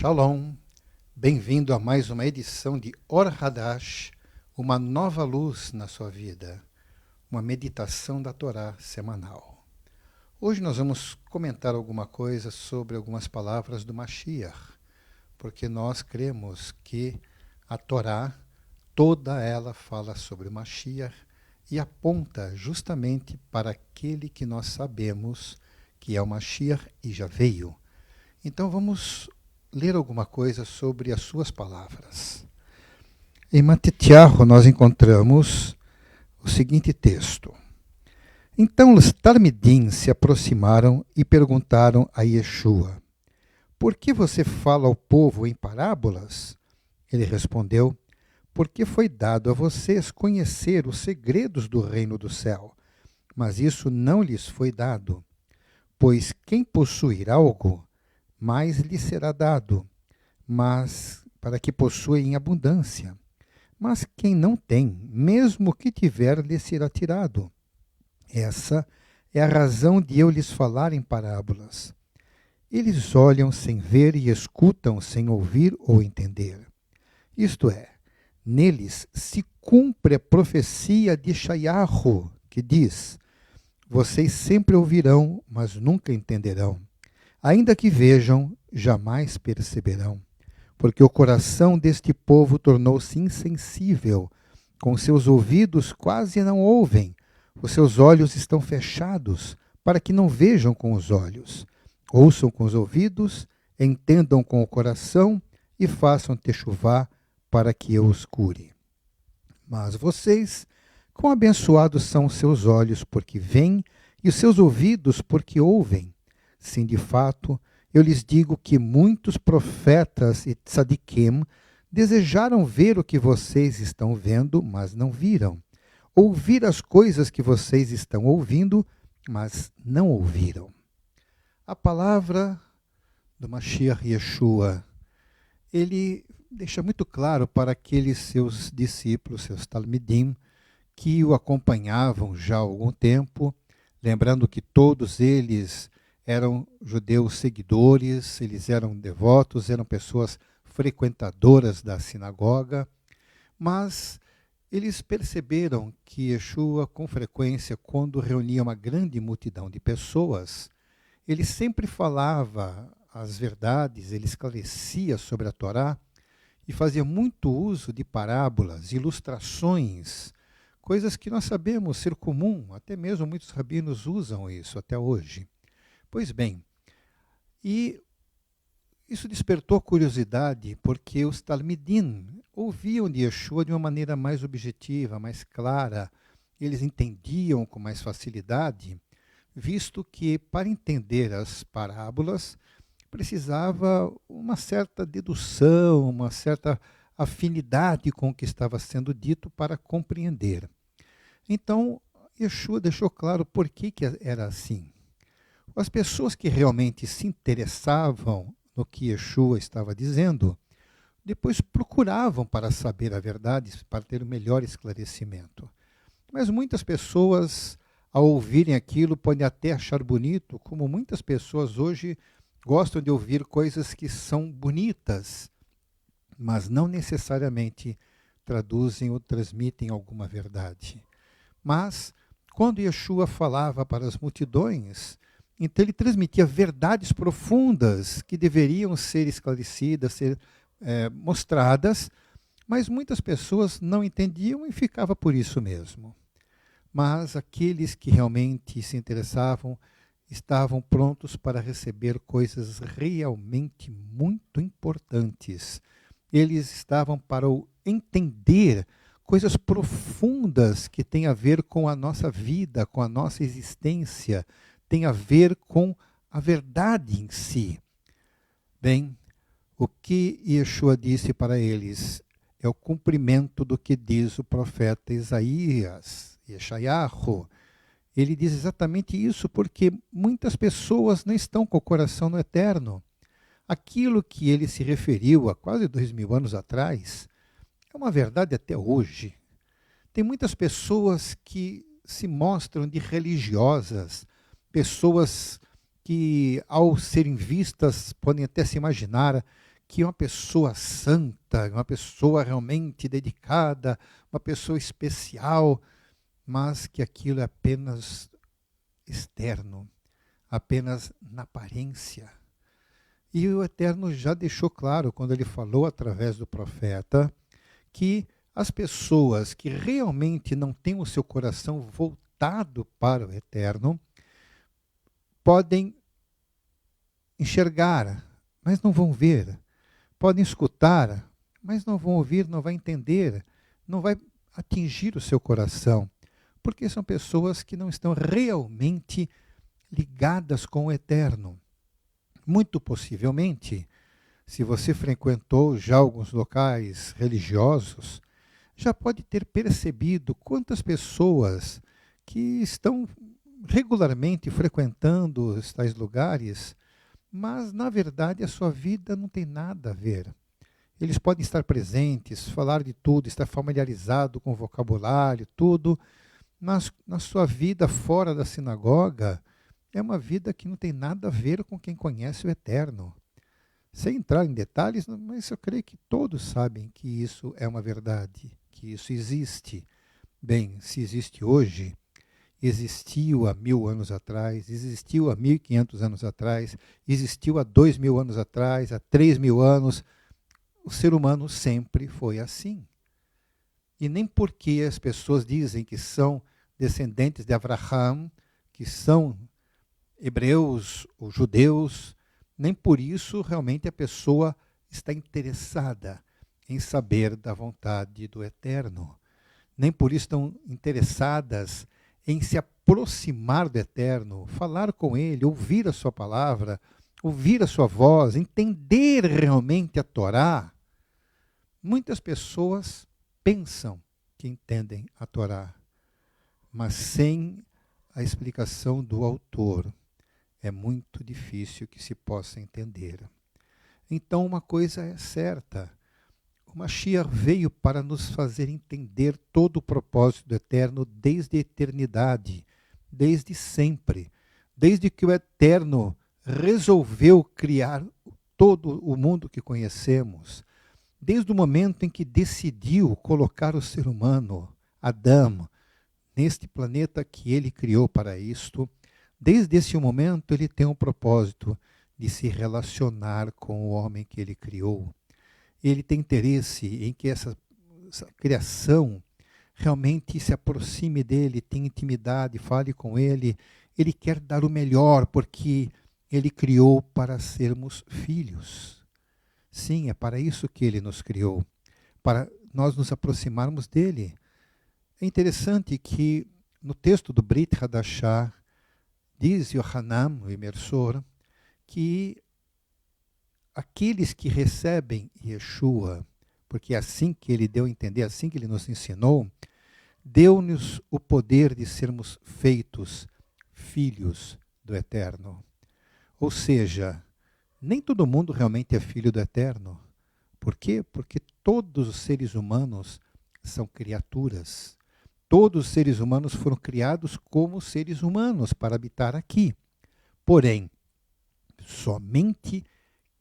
Shalom, bem-vindo a mais uma edição de Or Hadash, uma nova luz na sua vida, uma meditação da Torá semanal. Hoje nós vamos comentar alguma coisa sobre algumas palavras do Mashiach, porque nós cremos que a Torá, toda ela fala sobre o Mashiach e aponta justamente para aquele que nós sabemos que é o Mashiach e já veio. Então vamos ler alguma coisa sobre as suas palavras. Em Matityahu nós encontramos o seguinte texto. Então os Talmidim se aproximaram e perguntaram a Yeshua: por que você fala ao povo em parábolas? Ele respondeu: porque foi dado a vocês conhecer os segredos do reino do céu, mas isso não lhes foi dado. Pois quem possuir algo, mais lhe será dado, mas para que possua em abundância. Mas quem não tem, mesmo o que tiver, lhe será tirado. Essa é a razão de eu lhes falar em parábolas. Eles olham sem ver e escutam sem ouvir ou entender. Isto é, neles se cumpre a profecia de Shayahu, que diz: vocês sempre ouvirão, mas nunca entenderão. Ainda que vejam, jamais perceberão, porque o coração deste povo tornou-se insensível, com seus ouvidos quase não ouvem, os seus olhos estão fechados, para que não vejam com os olhos, ouçam com os ouvidos, entendam com o coração e façam techuvá para que eu os cure. Mas vocês, quão abençoados são os seus olhos porque veem e os seus ouvidos porque ouvem. Sim, de fato, eu lhes digo que muitos profetas e tzadikim desejaram ver o que vocês estão vendo, mas não viram. Ouvir as coisas que vocês estão ouvindo, mas não ouviram. A palavra do Mashiach Yeshua, ele deixa muito claro para aqueles seus discípulos, seus talmidim, que o acompanhavam já há algum tempo, lembrando que todos eles eram judeus seguidores, eles eram devotos, eram pessoas frequentadoras da sinagoga, mas eles perceberam que Yeshua, com frequência, quando reunia uma grande multidão de pessoas, ele sempre falava as verdades, ele esclarecia sobre a Torá e fazia muito uso de parábolas, ilustrações, coisas que nós sabemos ser comum, até mesmo muitos rabinos usam isso até hoje. Pois bem, e isso despertou curiosidade, porque os Talmidim ouviam de Yeshua de uma maneira mais objetiva, mais clara, eles entendiam com mais facilidade, visto que para entender as parábolas precisava uma certa dedução, uma certa afinidade com o que estava sendo dito para compreender. Então, Yeshua deixou claro por que era assim. As pessoas que realmente se interessavam no que Yeshua estava dizendo, depois procuravam para saber a verdade, para ter o melhor esclarecimento. Mas muitas pessoas, ao ouvirem aquilo, podem até achar bonito, como muitas pessoas hoje gostam de ouvir coisas que são bonitas, mas não necessariamente traduzem ou transmitem alguma verdade. Mas, quando Yeshua falava para as multidões, então ele transmitia verdades profundas que deveriam ser esclarecidas, ser mostradas, mas muitas pessoas não entendiam e ficava por isso mesmo. Mas aqueles que realmente se interessavam estavam prontos para receber coisas realmente muito importantes. Eles estavam para entender coisas profundas que têm a ver com a nossa vida, com a nossa existência, tem a ver com a verdade em si. Bem, o que Yeshua disse para eles é o cumprimento do que diz o profeta Isaías, Yeshayahu. Ele diz exatamente isso porque muitas pessoas não estão com o coração no eterno. Aquilo que ele se referiu há quase 2000 anos atrás é uma verdade até hoje. Tem muitas pessoas que se mostram de religiosas, pessoas que, ao serem vistas, podem até se imaginar que uma pessoa santa, uma pessoa realmente dedicada, uma pessoa especial, mas que aquilo é apenas externo, apenas na aparência. E o Eterno já deixou claro, quando ele falou através do profeta, que as pessoas que realmente não têm o seu coração voltado para o Eterno, podem enxergar, mas não vão ver. Podem escutar, mas não vão ouvir, não vai entender, não vai atingir o seu coração. Porque são pessoas que não estão realmente ligadas com o Eterno. Muito possivelmente, se você frequentou já alguns locais religiosos, já pode ter percebido quantas pessoas que estão regularmente frequentando tais lugares, mas na verdade a sua vida não tem nada a ver. Eles podem estar presentes, falar de tudo, estar familiarizado com o vocabulário, tudo, mas na sua vida fora da sinagoga, é uma vida que não tem nada a ver com quem conhece o Eterno. Sem entrar em detalhes, mas eu creio que todos sabem que isso é uma verdade, que isso existe. Bem, se existe hoje, existiu há 1000 anos atrás, existiu há 1500 anos atrás, existiu há 2000 anos atrás, há 3000 anos. O ser humano sempre foi assim. E nem porque as pessoas dizem que são descendentes de Abraham, que são hebreus ou judeus, nem por isso realmente a pessoa está interessada em saber da vontade do Eterno. Nem por isso estão interessadas em se aproximar do Eterno, falar com Ele, ouvir a sua palavra, ouvir a sua voz, entender realmente a Torá. Muitas pessoas pensam que entendem a Torá, mas sem a explicação do autor, é muito difícil que se possa entender. Então, uma coisa é certa, o Mashiach veio para nos fazer entender todo o propósito do Eterno desde a eternidade, desde sempre, desde que o Eterno resolveu criar todo o mundo que conhecemos, desde o momento em que decidiu colocar o ser humano, Adão, neste planeta que ele criou para isto. Desde esse momento, ele tem um propósito de se relacionar com o homem que ele criou. Ele tem interesse em que essa criação realmente se aproxime dele, tenha intimidade, fale com ele. Ele quer dar o melhor, porque ele criou para sermos filhos. Sim, é para isso que ele nos criou, para nós nos aproximarmos dele. É interessante que no texto do Brit Hadashah, diz Yohanan, o imersor, que aqueles que recebem Yeshua, porque é assim que ele deu a entender, assim que ele nos ensinou, deu-nos o poder de sermos feitos filhos do Eterno. Ou seja, nem todo mundo realmente é filho do Eterno. Por quê? Porque todos os seres humanos são criaturas. Todos os seres humanos foram criados como seres humanos para habitar aqui. Porém, somente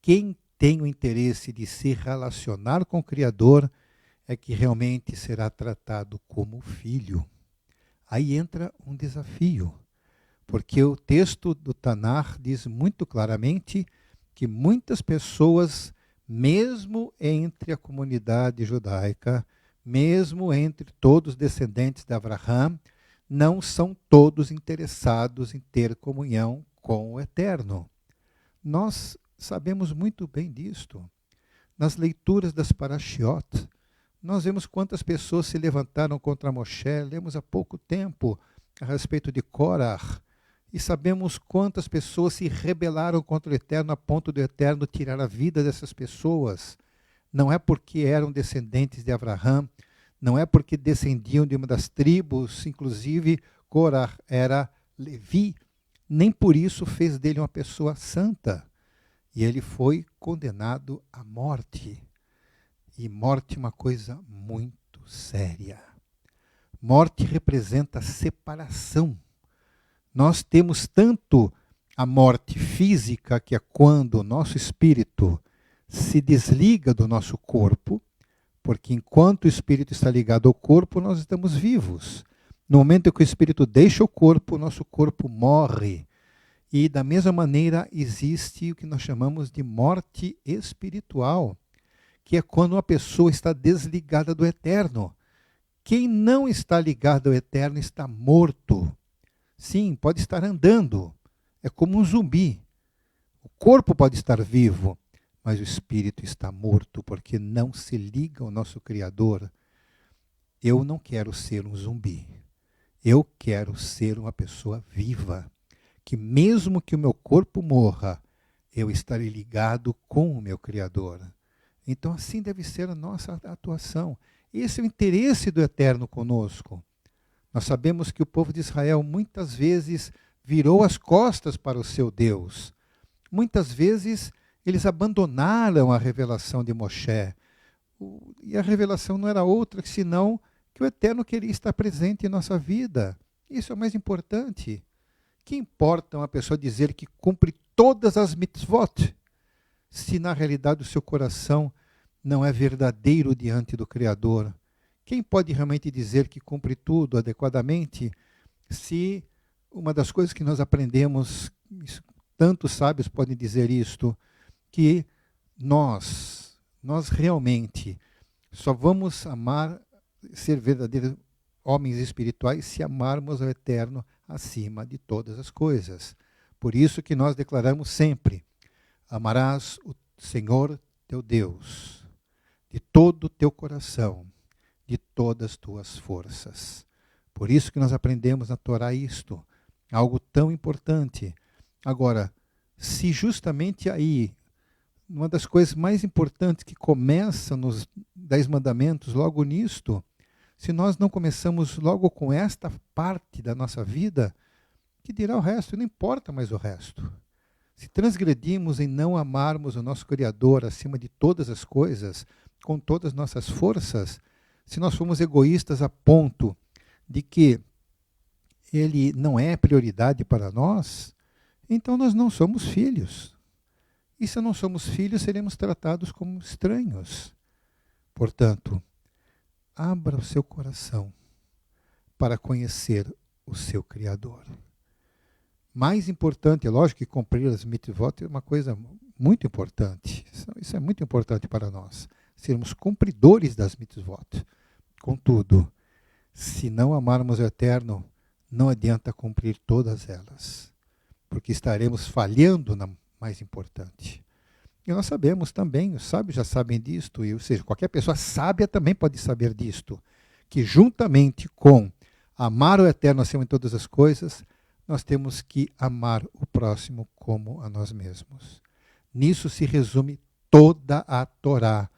quem tem o interesse de se relacionar com o Criador é que realmente será tratado como filho. Aí entra um desafio, porque o texto do Tanar diz muito claramente que muitas pessoas, mesmo entre a comunidade judaica, mesmo entre todos os descendentes de Abraham, não são todos interessados em ter comunhão com o Eterno. Nós sabemos muito bem disto. Nas leituras das Parashiot, nós vemos quantas pessoas se levantaram contra Moshe, lemos há pouco tempo a respeito de Korah, e sabemos quantas pessoas se rebelaram contra o Eterno a ponto do Eterno tirar a vida dessas pessoas. Não é porque eram descendentes de Abraham, não é porque descendiam de uma das tribos, inclusive Korah era Levi, nem por isso fez dele uma pessoa santa. E ele foi condenado à morte. E morte é uma coisa muito séria. Morte representa separação. Nós temos tanto a morte física, que é quando o nosso espírito se desliga do nosso corpo, porque enquanto o espírito está ligado ao corpo, nós estamos vivos. No momento em que o espírito deixa o corpo, nosso corpo morre. E da mesma maneira existe o que nós chamamos de morte espiritual, que é quando uma pessoa está desligada do eterno. Quem não está ligado ao eterno está morto. Sim, pode estar andando. É como um zumbi. O corpo pode estar vivo, mas o espírito está morto, porque não se liga ao nosso Criador. Eu não quero ser um zumbi. Eu quero ser uma pessoa viva, que mesmo que o meu corpo morra, eu estarei ligado com o meu Criador. Então assim deve ser a nossa atuação. Esse é o interesse do Eterno conosco. Nós sabemos que o povo de Israel muitas vezes virou as costas para o seu Deus. Muitas vezes eles abandonaram a revelação de Moshe. E a revelação não era outra senão que o Eterno queria estar presente em nossa vida. Isso é o mais importante. Que importa uma pessoa dizer que cumpre todas as mitzvot, se na realidade o seu coração não é verdadeiro diante do Criador? Quem pode realmente dizer que cumpre tudo adequadamente, se uma das coisas que nós aprendemos, tantos sábios podem dizer isto, que nós realmente só vamos amar, ser verdadeiros homens espirituais, se amarmos ao Eterno acima de todas as coisas. Por isso que nós declaramos sempre: amarás o Senhor teu Deus de todo o teu coração, de todas as tuas forças. Por isso que nós aprendemos na Torá isto, algo tão importante. Agora, se justamente aí, uma das coisas mais importantes que começa nos 10 mandamentos, logo nisto, se nós não começamos logo com esta parte da nossa vida, que dirá o resto? Não importa mais o resto. Se transgredimos em não amarmos o nosso Criador acima de todas as coisas, com todas as nossas forças, se nós formos egoístas a ponto de que Ele não é prioridade para nós, então nós não somos filhos. E se não somos filhos, seremos tratados como estranhos. Portanto, abra o seu coração para conhecer o seu Criador. Mais importante, é lógico que cumprir as mitzvot é uma coisa muito importante. Isso é muito importante para nós, sermos cumpridores das mitzvot. Contudo, se não amarmos o Eterno, não adianta cumprir todas elas, porque estaremos falhando na mais importante. E nós sabemos também, os sábios já sabem disto, ou seja, qualquer pessoa sábia também pode saber disto, que juntamente com amar o Eterno acima de todas as coisas, nós temos que amar o próximo como a nós mesmos. Nisso se resume toda a Torá,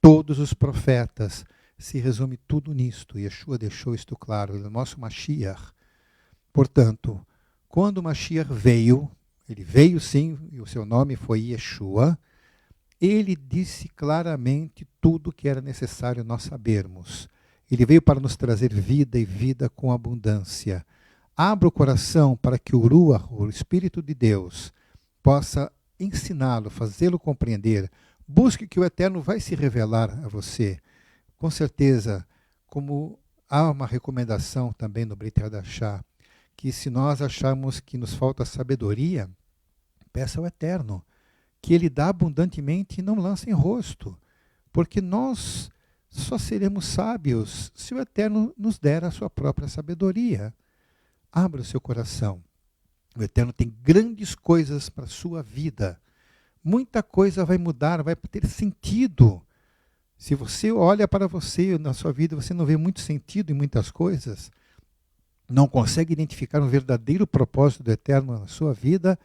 todos os profetas, se resume tudo nisto. Yeshua deixou isto claro, ele é o nosso Mashiach. Portanto, quando o Mashiach veio, ele veio sim, e o seu nome foi Yeshua, ele disse claramente tudo o que era necessário nós sabermos. Ele veio para nos trazer vida e vida com abundância. Abra o coração para que o Ruach, o Espírito de Deus, possa ensiná-lo, fazê-lo compreender. Busque que o Eterno vai se revelar a você. Com certeza, como há uma recomendação também no Brit Hadashah, que se nós acharmos que nos falta sabedoria, peça ao Eterno, que Ele dá abundantemente e não lança em rosto, porque nós só seremos sábios se o Eterno nos der a sua própria sabedoria. Abra o seu coração. O Eterno tem grandes coisas para a sua vida. Muita coisa vai mudar, vai ter sentido. Se você olha para você na sua vida, você não vê muito sentido em muitas coisas, não consegue identificar um verdadeiro propósito do Eterno na sua vida,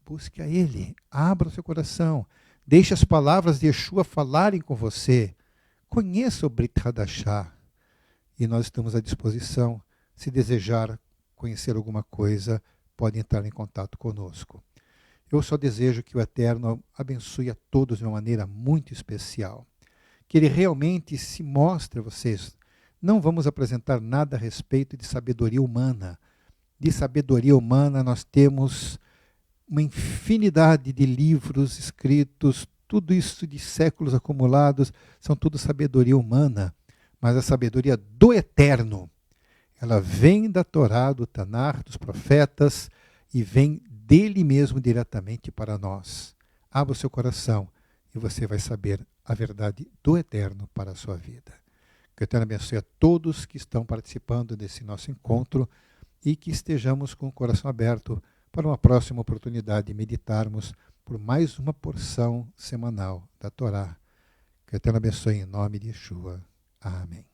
busque a Ele, abra o seu coração, deixe as palavras de Yeshua falarem com você, conheça o Brit Hadashah, e nós estamos à disposição. Se desejar conhecer alguma coisa, pode entrar em contato conosco. Eu só desejo que o Eterno abençoe a todos de uma maneira muito especial, que Ele realmente se mostre a vocês. Não vamos apresentar nada a respeito de sabedoria humana. De sabedoria humana nós temos uma infinidade de livros escritos, tudo isso de séculos acumulados, são tudo sabedoria humana, mas a sabedoria do Eterno. Ela vem da Torá, do Tanar, dos profetas, e vem dele mesmo diretamente para nós. Abra o seu coração e você vai saber a verdade do Eterno para a sua vida. Que o Eterno abençoe a todos que estão participando desse nosso encontro e que estejamos com o coração aberto para uma próxima oportunidade de meditarmos por mais uma porção semanal da Torá. Que o Eterno abençoe em nome de Yeshua. Amém.